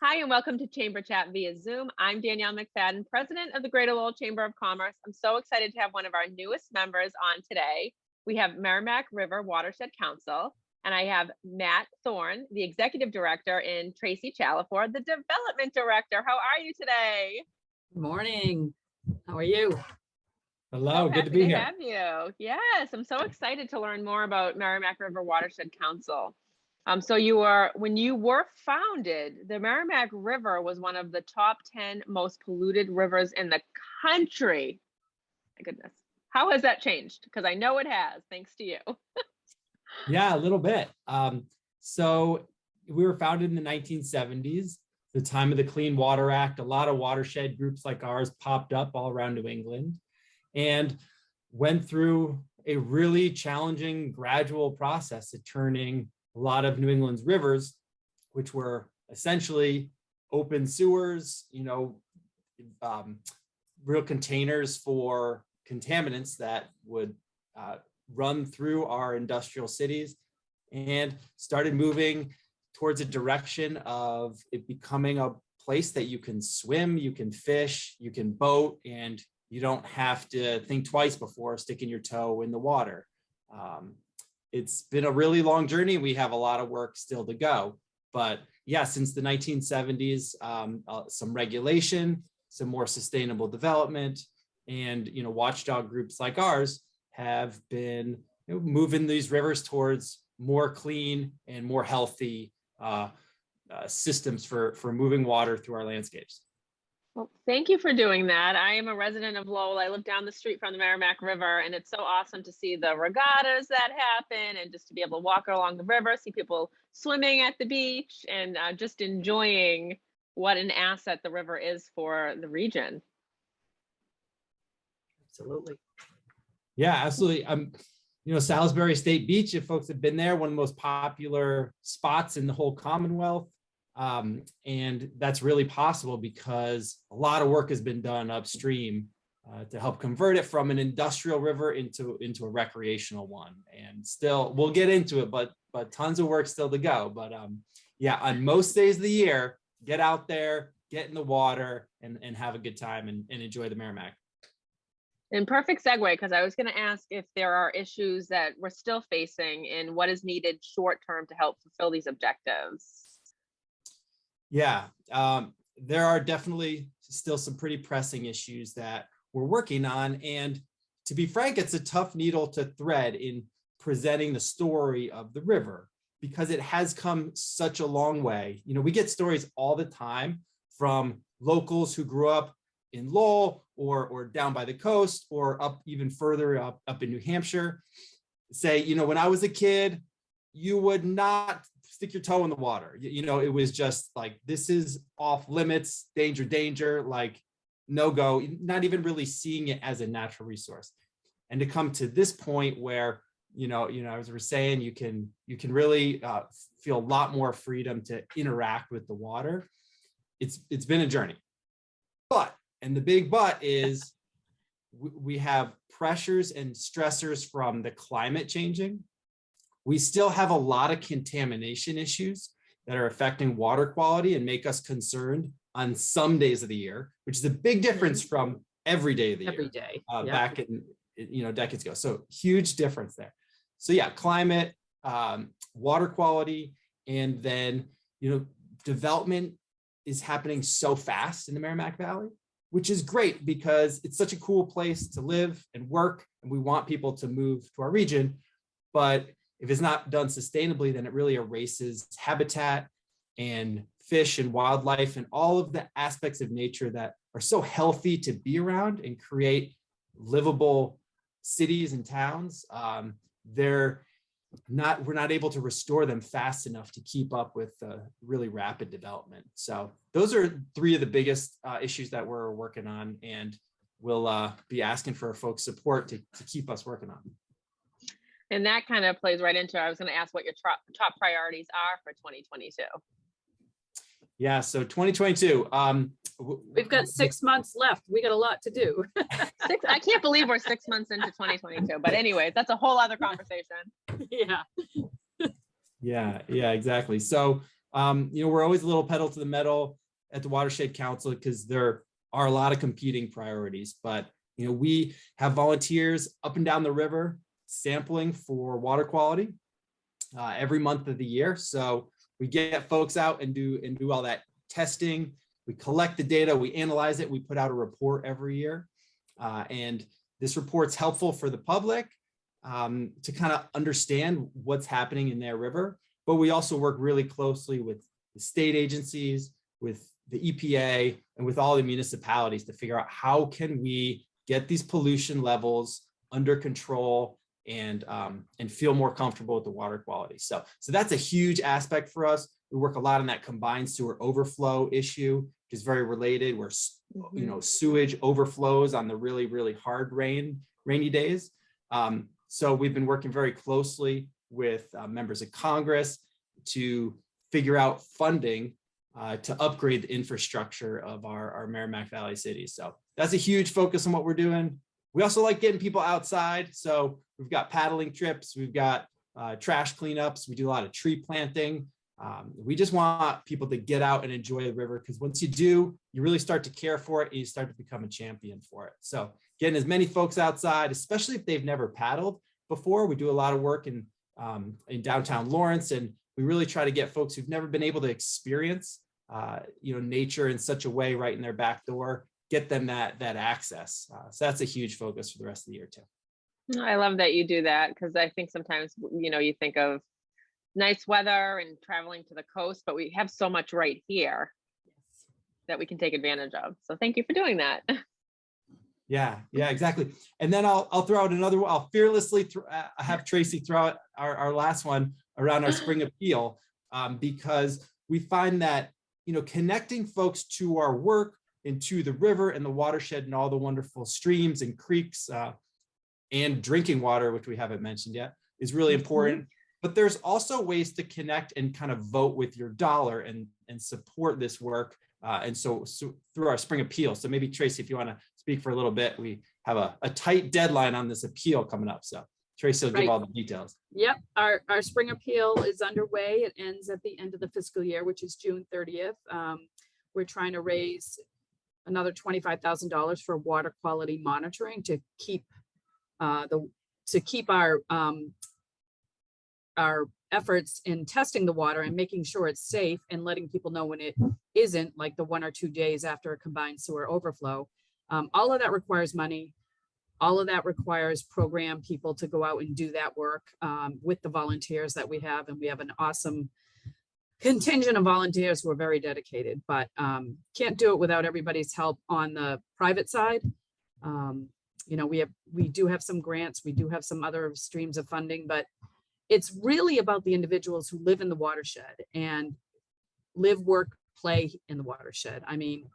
Hi, and welcome to Chamber Chat via Zoom. I'm Danielle McFadden, President of the Greater Lowell Chamber of Commerce. I'm so excited to have one of our newest members on today. We have Merrimack River Watershed Council, and I have Matt Thorne, the Executive Director, and Tracy Chalafor, the Development Director. How are you today? Good morning. How are you? Hello, So good to be here. have you. Yes, I'm so excited to learn more about Merrimack River Watershed Council. When you were founded, the Merrimack River was one of the top 10 most polluted rivers in the country. My goodness. How has that changed? Because I know it has, thanks to you. Yeah, a little bit. So we were founded in the 1970s, the time of the Clean Water Act. A lot of watershed groups like ours popped up all around New England and went through a really challenging gradual process of turning a lot of New England's rivers, which were essentially open sewers, real containers for contaminants that would run through our industrial cities, and started moving towards a direction of it becoming a place that you can swim, you can fish, you can boat, and you don't have to think twice before sticking your toe in the water. It's been a really long journey. We have a lot of work still to go. But yeah, since the 1970s, some regulation, some more sustainable development, and watchdog groups like ours have been moving these rivers towards more clean and more healthy systems for moving water through our landscapes. Well, thank you for doing that. I am a resident of Lowell. I live down the street from the Merrimack River, and it's so awesome to see the regattas that happen and just to be able to walk along the river, see people swimming at the beach, and just enjoying what an asset the river is for the region. Absolutely. Yeah, absolutely. Salisbury State Beach, if folks have been there, one of the most popular spots in the whole Commonwealth. And that's really possible because a lot of work has been done upstream to help convert it from an industrial river into a recreational one. And still, we'll get into it, but tons of work still to go. But yeah, on most days of the year, get out there, get in the water, and have a good time and enjoy the Merrimack. And perfect segue, because I was going to ask if there are issues that we're still facing and what is needed short term to help fulfill these objectives. Yeah, there are definitely still some pretty pressing issues that we're working on. And to be frank, it's a tough needle to thread in presenting the story of the river because it has come such a long way. We get stories all the time from locals who grew up in Lowell or down by the coast or up even further up in New Hampshire, say, when I was a kid, you would not stick your toe in the water. It was just like, this is off limits, danger, like no go, not even really seeing it as a natural resource. And to come to this point where, as we were saying, you can really feel a lot more freedom to interact with the water. It's been a journey. And the big but is we have pressures and stressors from the climate changing. We still have a lot of contamination issues that are affecting water quality and make us concerned on some days of the year, which is a big difference from every day of the year. Every day. Back in decades ago. So huge difference there. So yeah, climate, water quality, and then development is happening so fast in the Merrimack Valley, which is great because it's such a cool place to live and work, and we want people to move to our region. But if it's not done sustainably, then it really erases habitat and fish and wildlife and all of the aspects of nature that are so healthy to be around and create livable cities and towns. We're not able to restore them fast enough to keep up with really rapid development. So those are three of the biggest issues that we're working on, and we'll be asking for folks' support to keep us working on. And that kind of plays right into, I was going to ask what your top priorities are for 2022. Yeah, so 2022. We've got 6 months left. We got a lot to do. I can't believe we're 6 months into 2022. But anyways, that's a whole other conversation. Yeah. Yeah, exactly. So We're always a little pedal to the metal at the Watershed Council because there are a lot of competing priorities, but we have volunteers up and down the river sampling for water quality every month of the year. So we get folks out and do all that testing. We collect the data, we analyze it, we put out a report every year. And this report's helpful for the public to kind of understand what's happening in their river. But we also work really closely with the state agencies, with the EPA, and with all the municipalities to figure out how can we get these pollution levels under control and feel more comfortable with the water quality. So that's a huge aspect for us. We work a lot on that combined sewer overflow issue, which is very related, where sewage overflows on the really, really hard rainy days. So we've been working very closely with members of Congress to figure out funding to upgrade the infrastructure of our Merrimack Valley cities. So that's a huge focus on what we're doing. We also like getting people outside. So we've got paddling trips, we've got trash cleanups, we do a lot of tree planting. We just want people to get out and enjoy the river, because once you do, you really start to care for it and you start to become a champion for it. So getting as many folks outside, especially if they've never paddled before. We do a lot of work in downtown Lawrence, and we really try to get folks who've never been able to experience nature in such a way right in their back door, get them that access. So that's a huge focus for the rest of the year too. I love that you do that, because I think sometimes, you think of nice weather and traveling to the coast, but we have so much right here that we can take advantage of. So thank you for doing that. Yeah, exactly. And then I'll throw out another one. I'll fearlessly have Tracy throw out our last one around our spring appeal, because we find that, connecting folks to our work and to the river and the watershed and all the wonderful streams and creeks and drinking water, which we haven't mentioned yet, is really important. But there's also ways to connect and kind of vote with your dollar and support this work. And so through our spring appeal. So maybe Tracy, if you want to speak for a little bit, we have a tight deadline on this appeal coming up. So Tracy will give all the details. Yep, our spring appeal is underway. It ends at the end of the fiscal year, which is June 30th. We're trying to raise another $25,000 for water quality monitoring to keep our efforts in testing the water and making sure it's safe and letting people know when it isn't, like the 1 or 2 days after a combined sewer overflow. All of that requires money. All of that requires program people to go out and do that work with the volunteers that we have. And we have an awesome contingent of volunteers who are very dedicated, but can't do it without everybody's help on the private side. We do have some grants, we do have some other streams of funding, but it's really about the individuals who live in the watershed and live, work, play in the watershed. I mean,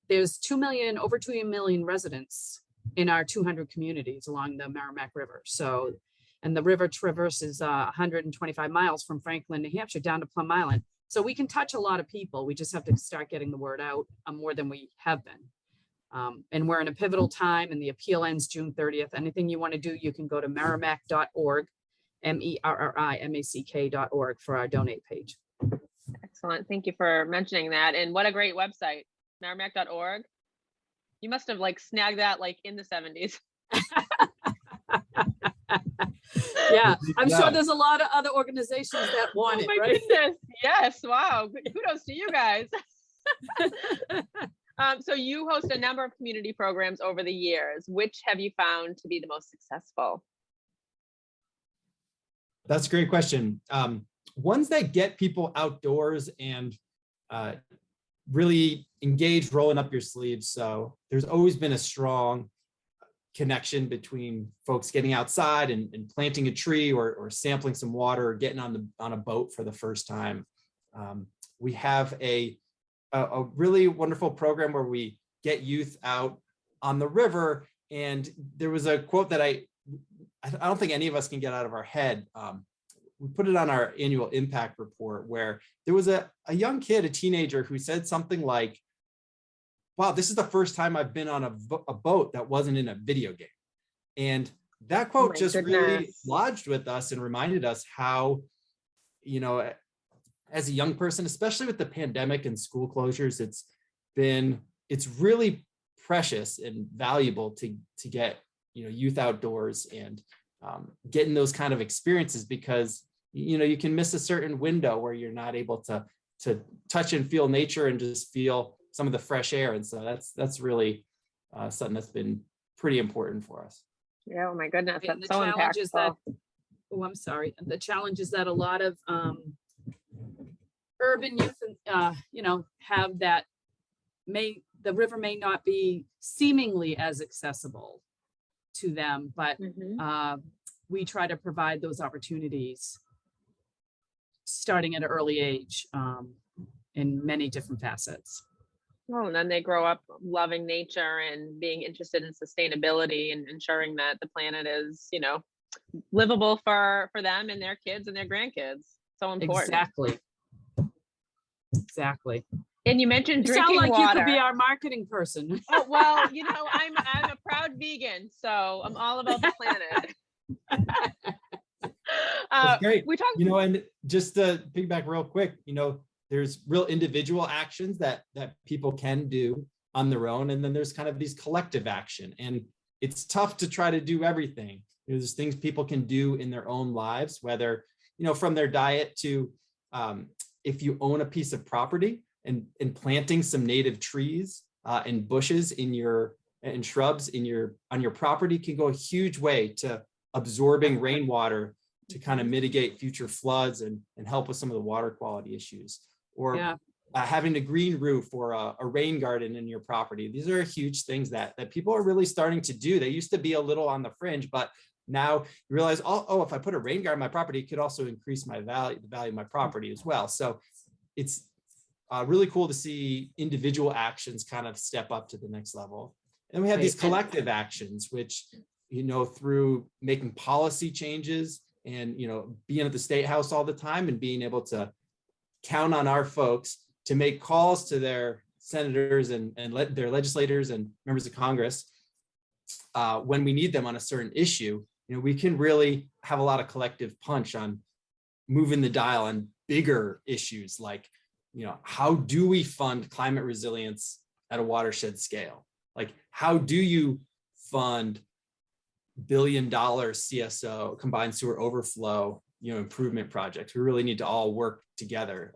there's over 2 million residents in our 200 communities along the Merrimack River. So, and the river traverses 125 miles from Franklin, New Hampshire down to Plum Island. So we can touch a lot of people. We just have to start getting the word out more than we have been. And we're in a pivotal time, and the appeal ends June 30th. Anything you want to do, you can go to merrimack.org, merrimack.org for our donate page. Excellent. Thank you for mentioning that. And what a great website, merrimack.org. You must have snagged that in the 70s. Yeah, I'm sure there's a lot of other organizations that want it, right? Goodness. Yes. Wow. Kudos to you guys. So you host a number of community programs over the years. Which have you found to be the most successful? That's a great question. Ones that get people outdoors and really engaged, rolling up your sleeves. So there's always been a strong connection between folks getting outside and planting a tree or sampling some water or getting on a boat for the first time. We have a really wonderful program where we get youth out on the river. And there was a quote that I don't think any of us can get out of our head. We put it on our annual impact report, where there was a young kid, a teenager, who said something like, wow, this is the first time I've been on a boat that wasn't in a video game. And that quote really lodged with us and reminded us how, as a young person, especially with the pandemic and school closures, it's really precious and valuable to get, youth outdoors and getting those kind of experiences, because, you can miss a certain window where you're not able to touch and feel nature and just feel some of the fresh air. And so that's really something that's been pretty important for us. Yeah, oh my goodness, And that's the so challenge is that, impactful. oh, I'm sorry. The challenge is that a lot of urban youth, have that, the river may not be seemingly as accessible to them, but we try to provide those opportunities starting at an early age in many different facets. Oh, and then they grow up loving nature and being interested in sustainability and ensuring that the planet is, livable for them and their kids and their grandkids. So important. Exactly. And you mentioned You sound drinking like water. you could be our marketing person. Oh, well, I'm a proud vegan, so I'm all about the planet. That's great. We talked, and just to piggyback real quick, there's real individual actions that people can do on their own, and then there's kind of these collective action, and it's tough to try to do everything. There's things people can do in their own lives, whether from their diet to if you own a piece of property and planting some native trees and bushes and shrubs on your property can go a huge way to absorbing rainwater to kind of mitigate future floods and help with some of the water quality issues, or having a green roof or a rain garden in your property. These are huge things that people are really starting to do. They used to be a little on the fringe, but now you realize, if I put a rain garden on my property, it could also increase the value of my property as well. So it's really cool to see individual actions kind of step up to the next level. And we have these collective actions, which, through making policy changes and, being at the State House all the time and being able to count on our folks to make calls to their senators and their legislators and members of Congress when we need them on a certain issue. We can really have a lot of collective punch on moving the dial on bigger issues like, how do we fund climate resilience at a watershed scale? Like, how do you fund $1 billion CSO, combined sewer overflow, improvement projects? We really need to all work together.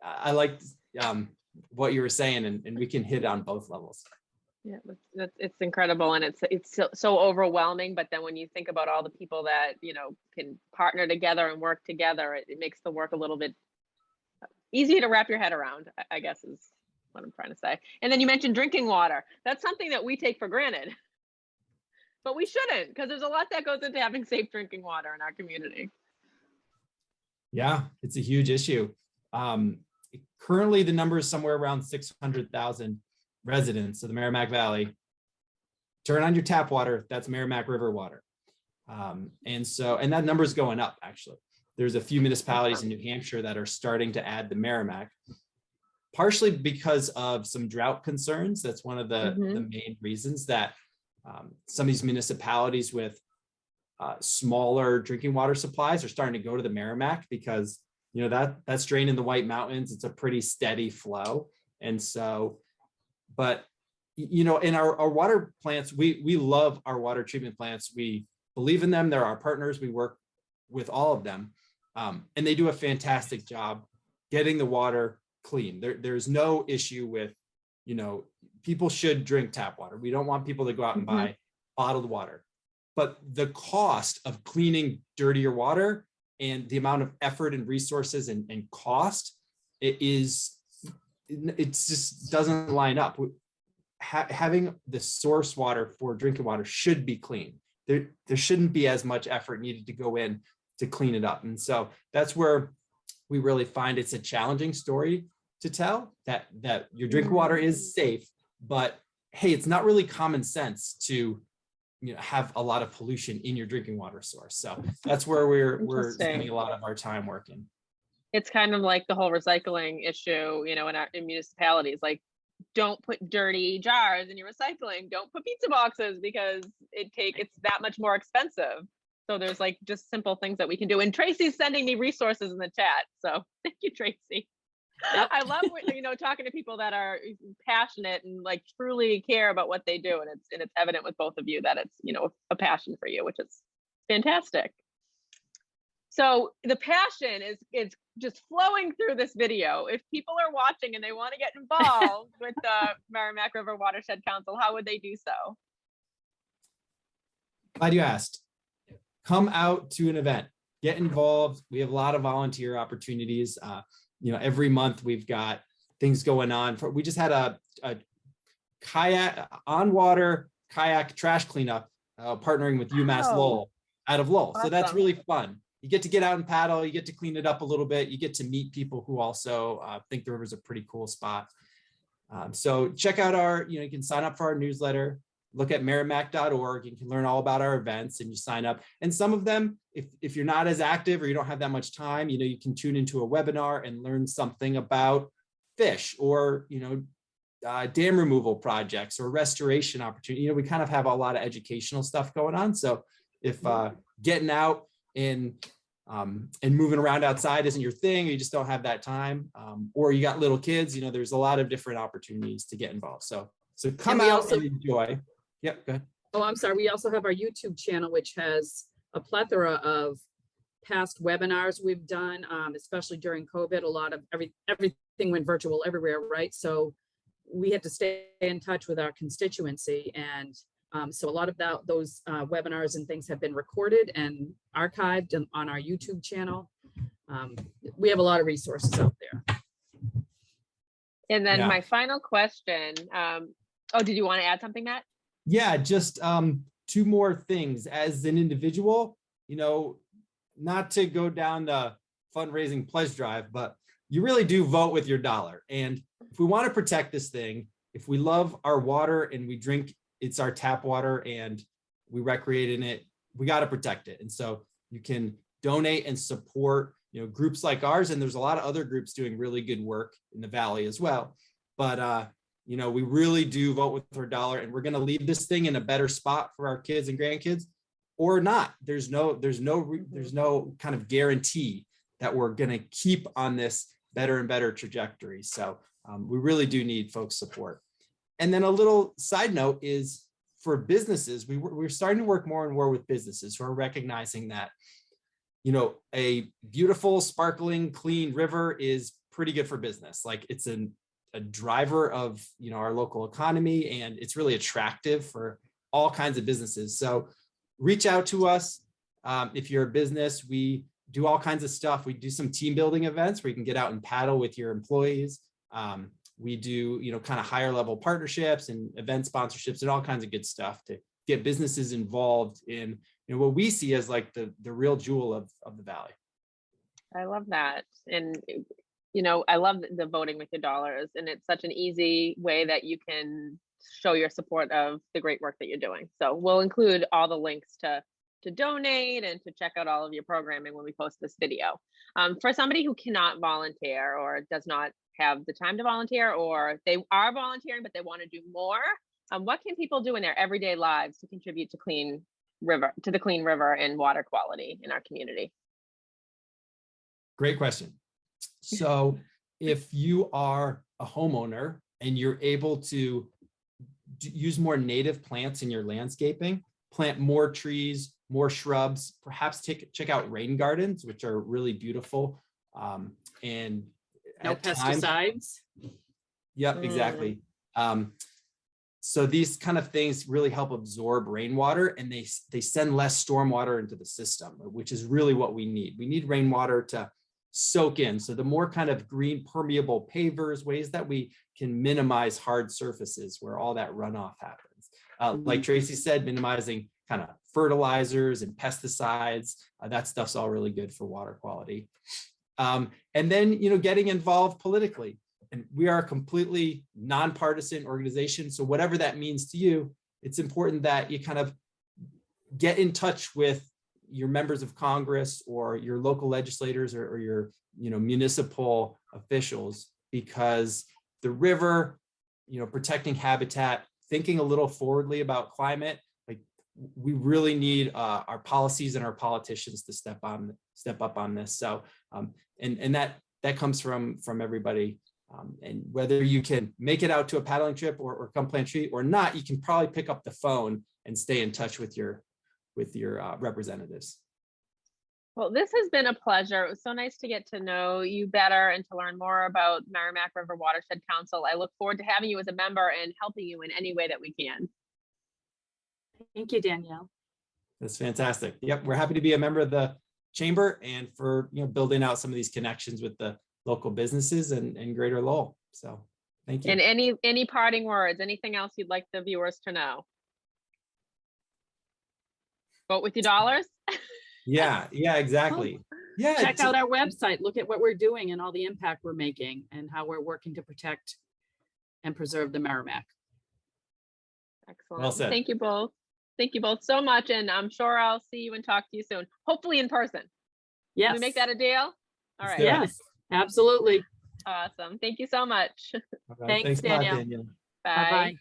I like what you were saying, and we can hit on both levels. Yeah, it's incredible, and it's so overwhelming. But then when you think about all the people that can partner together and work together, it makes the work a little bit easier to wrap your head around, I guess is what I'm trying to say. And then you mentioned drinking water. That's something that we take for granted, but we shouldn't, because there's a lot that goes into having safe drinking water in our community. Yeah, it's a huge issue. Currently, the number is somewhere around 600,000 residents of the Merrimack Valley. Turn on your tap water, that's Merrimack River water. And that number is going up, actually. There's a few municipalities in New Hampshire that are starting to add the Merrimack, partially because of some drought concerns. That's one of the main reasons that some of these municipalities with smaller drinking water supplies are starting to go to the Merrimack, because that's drained in the White Mountains. It's a pretty steady flow. And so, but in our water plants, we love our water treatment plants. We believe in them. They're our partners. We work with all of them. And they do a fantastic job getting the water clean. There's no issue with, people should drink tap water. We don't want people to go out and buy bottled water. But the cost of cleaning dirtier water and the amount of effort and resources and cost, it just doesn't line up. Having the source water for drinking water should be clean. There shouldn't be as much effort needed to go in to clean it up. And so that's where we really find it's a challenging story to tell, that your drinking water is safe, but hey, it's not really common sense to have a lot of pollution in your drinking water source. So that's where we're spending a lot of our time working. It's kind of like the whole recycling issue, in municipalities. Like, don't put dirty jars in your recycling. Don't put pizza boxes, because it's that much more expensive. So there's like just simple things that we can do. And Tracy's sending me resources in the chat. So thank you, Tracy. Yep. I love talking to people that are passionate and like truly care about what they do. And it's evident with both of you that it's, a passion for you, which is fantastic. So the passion is just flowing through this video. If people are watching and they want to get involved with the Merrimack River Watershed Council, how would they do so? Glad you asked. Come out to an event, get involved. We have a lot of volunteer opportunities. Every month we've got things going on. We just had a kayak on water kayak trash cleanup, partnering with UMass Lowell out of Lowell. Awesome. So that's really fun. You get to get out and paddle, you get to clean it up a little bit. You get to meet people who also think the river's a pretty cool spot. So check out you can sign up for our newsletter, look at merrimack.org. You can learn all about our events and you sign up. And some of them, if you're not as active or you don't have that much time, you can tune into a webinar and learn something about fish or, dam removal projects or restoration opportunity. We kind of have a lot of educational stuff going on. So if getting out and moving around outside isn't your thing, or you just don't have that time, or you got little kids, there's a lot of different opportunities to get involved. So come out and enjoy. Yep, go ahead. Oh, I'm sorry. We also have our YouTube channel, which has a plethora of past webinars we've done, especially during COVID. A lot of everything went virtual everywhere, right? So we had to stay in touch with our constituency, and so a lot of those webinars and things have been recorded and archived on our YouTube channel. We have a lot of resources out there. And then my final question. Did you want to add something, Matt? Yeah, just two more things. As an individual, not to go down the fundraising pledge drive, but you really do vote with your dollar. And if we want to protect this thing, if we love our water and we drink, it's our tap water and we recreate in it, we got to protect it. And so you can donate and support, groups like ours. And there's a lot of other groups doing really good work in the Valley as well. But, we really do vote with our dollar, and we're going to leave this thing in a better spot for our kids and grandkids or not. There's no kind of guarantee that we're going to keep on this better and better trajectory. So we really do need folks' support. And then a little side note is for businesses, we're starting to work more and more with businesses who are recognizing that, a beautiful, sparkling, clean river is pretty good for business. Like it's a driver of, our local economy, and it's really attractive for all kinds of businesses. So reach out to us. If you're a business, we do all kinds of stuff. We do some team building events where you can get out and paddle with your employees. We do, kind of higher level partnerships and event sponsorships and all kinds of good stuff to get businesses involved in, what we see as like the real jewel of the Valley. I love that. And, I love the voting with your dollars, and it's such an easy way that you can show your support of the great work that you're doing. So we'll include all the links to donate and to check out all of your programming when we post this video. For somebody who cannot volunteer or does not have the time to volunteer, or they are volunteering but they want to do more, what can people do in their everyday lives to contribute to the clean river and water quality in our community? Great question. So if you are a homeowner and you're able to use more native plants in your landscaping, plant more trees, more shrubs, perhaps check out rain gardens, which are really beautiful. And no pesticides. Yep, exactly. So these kind of things really help absorb rainwater, and they send less stormwater into the system, which is really what we need. We need rainwater to soak in. So the more kind of green permeable pavers, ways that we can minimize hard surfaces where all that runoff happens. Like Tracy said, minimizing kind of fertilizers and pesticides, that stuff's all really good for water quality. And then, getting involved politically. And we are a completely nonpartisan organization. So whatever that means to you, it's important that you kind of get in touch with your members of Congress or your local legislators or your, municipal officials, because the river, protecting habitat, thinking a little forwardly about climate, like we really need our policies and our politicians to step up on this. So and that comes from everybody. And whether you can make it out to a paddling trip or come plant a tree or not, you can probably pick up the phone and stay in touch with your representatives. Well, this has been a pleasure. It was so nice to get to know you better and to learn more about Merrimack River Watershed Council. I look forward to having you as a member and helping you in any way that we can. Thank you, Danielle. That's fantastic. Yep, we're happy to be a member of the chamber and for building out some of these connections with the local businesses and Greater Lowell. So thank you. And any parting words, anything else you'd like the viewers to know? Vote with your dollars. Yeah, exactly. Yeah. Check out our website, look at what we're doing and all the impact we're making and how we're working to protect and preserve the Merrimack. Excellent. Well said. Thank you both. Thank you both so much. And I'm sure I'll see you and talk to you soon, hopefully in person. Yes. Can we make that a deal? All right. Yes, absolutely. Awesome. Thank you so much. All right, Thanks, thanks a lot, Danielle. Danielle. Bye. Bye-bye.